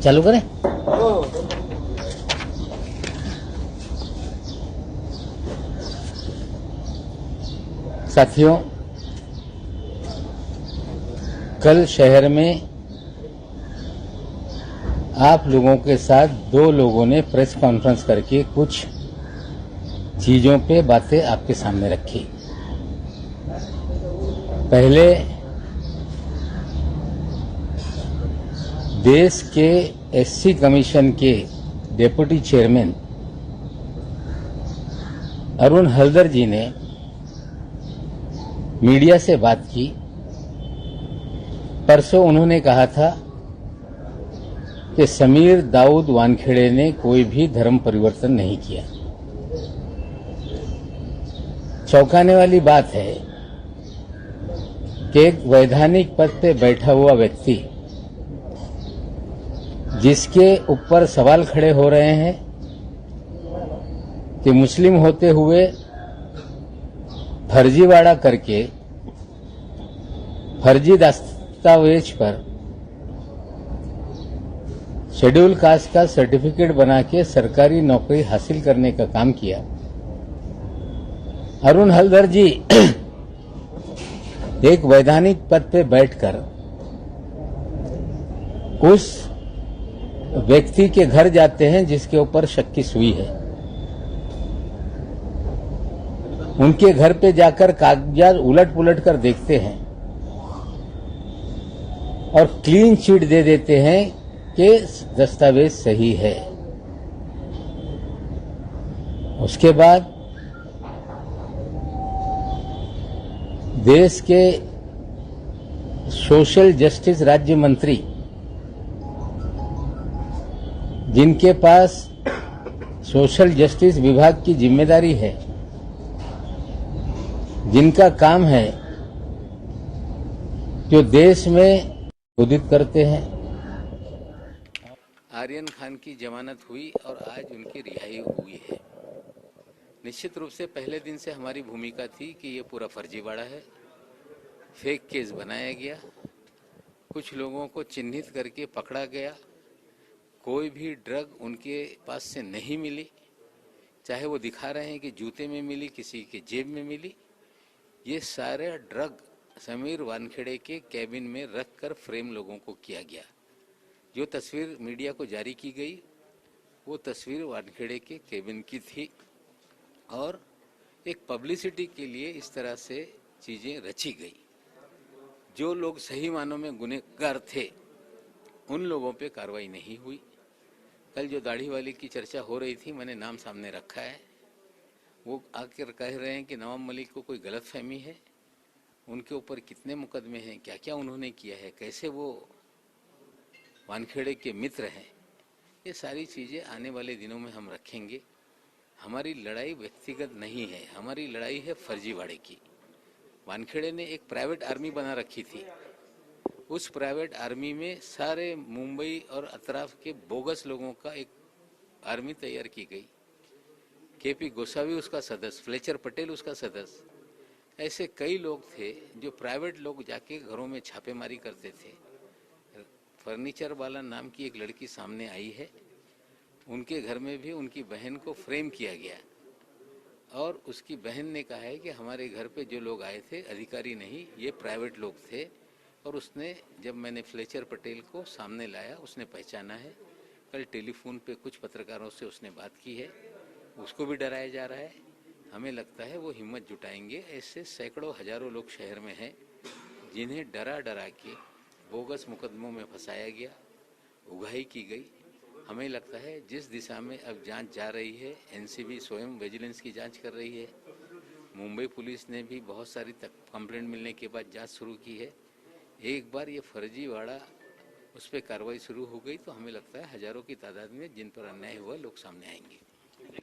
चालू करें। साथियों, कल शहर में आप लोगों के साथ दो लोगों ने प्रेस कॉन्फ्रेंस करके कुछ चीजों पे बातें आपके सामने रखी। पहले देश के एससी कमीशन के डिप्टी चेयरमैन अरुण हल्दर जी ने मीडिया से बात की। परसों उन्होंने कहा था कि समीर दाऊद वानखेड़े ने कोई भी धर्म परिवर्तन नहीं किया। चौंकाने वाली बात है कि एक वैधानिक पद पे बैठा हुआ व्यक्ति जिसके ऊपर सवाल खड़े हो रहे हैं कि मुस्लिम होते हुए फर्जीवाड़ा करके फर्जी दस्तावेज पर शेड्यूल कास्ट का सर्टिफिकेट बना के सरकारी नौकरी हासिल करने का काम किया। अरुण हल्दर जी एक वैधानिक पद पे बैठकर उस व्यक्ति के घर जाते हैं जिसके ऊपर शक की सुई है। उनके घर पे जाकर कागजात उलट पुलट कर देखते हैं और क्लीन चिट दे देते हैं कि दस्तावेज सही है। उसके बाद देश के सोशल जस्टिस राज्य मंत्री, जिनके पास सोशल जस्टिस विभाग की जिम्मेदारी है, जिनका काम है जो देश में उदित करते हैं। आर्यन खान की जमानत हुई और आज उनकी रिहाई हुई है। निश्चित रूप से पहले दिन से हमारी भूमिका थी कि ये पूरा फर्जीवाड़ा है, फेक केस बनाया गया, कुछ लोगों को चिन्हित करके पकड़ा गया, कोई भी ड्रग उनके पास से नहीं मिली, चाहे वो दिखा रहे हैं कि जूते में मिली, किसी के जेब में मिली। ये सारे ड्रग समीर वानखेड़े के कैबिन में रखकर फ्रेम लोगों को किया गया। जो तस्वीर मीडिया को जारी की गई वो तस्वीर वानखेड़े के कैबिन की थी और एक पब्लिसिटी के लिए इस तरह से चीजें रची गई। जो लोग सही मानों में गुनहगार थे उन लोगों पे कार्रवाई नहीं हुई। कल जो दाढ़ी वाली की चर्चा हो रही थी, मैंने नाम सामने रखा है। वो आकर कह रहे हैं कि नवाब मलिक को कोई गलतफहमी है, उनके ऊपर कितने मुकदमे हैं, क्या क्या उन्होंने किया है, कैसे वो वानखेड़े के मित्र हैं। ये सारी चीजें आने वाले दिनों में हम रखेंगे। हमारी लड़ाई व्यक्तिगत नहीं है, हमारी लड़ाई है फर्जीवाड़े की। वानखेड़े ने एक प्राइवेट आर्मी बना रखी थी। उस प्राइवेट आर्मी में सारे मुंबई और अतराफ के बोगस लोगों का एक आर्मी तैयार की गई। केपी गोसावी उसका सदस्य, फ्लेचर पटेल उसका सदस्य, ऐसे कई लोग थे जो प्राइवेट लोग जाके घरों में छापेमारी करते थे। फर्नीचर वाला नाम की एक लड़की सामने आई है, उनके घर में भी उनकी बहन को फ्रेम किया गया और उसकी बहन ने कहा है कि हमारे घर पे जो लोग आए थे अधिकारी नहीं, ये प्राइवेट लोग थे। और उसने, जब मैंने फ्लेचर पटेल को सामने लाया, उसने पहचाना है। कल टेलीफोन पे कुछ पत्रकारों से उसने बात की है, उसको भी डराया जा रहा है। हमें लगता है वो हिम्मत जुटाएंगे। ऐसे सैकड़ों हजारों लोग शहर में हैं जिन्हें डरा डरा के बोगस मुकदमों में फंसाया गया, उगाही की गई। हमें लगता है जिस दिशा में अब जांच जा रही है, एनसीबी स्वयं विजिलेंस की जांच कर रही है, मुंबई पुलिस ने भी बहुत सारी कंप्लेंट मिलने के बाद जांच शुरू की है। एक बार ये फर्जीवाड़ा उस पर कार्रवाई शुरू हो गई तो हमें लगता है हजारों की तादाद में जिन पर अन्याय हुआ लोग सामने आएंगे।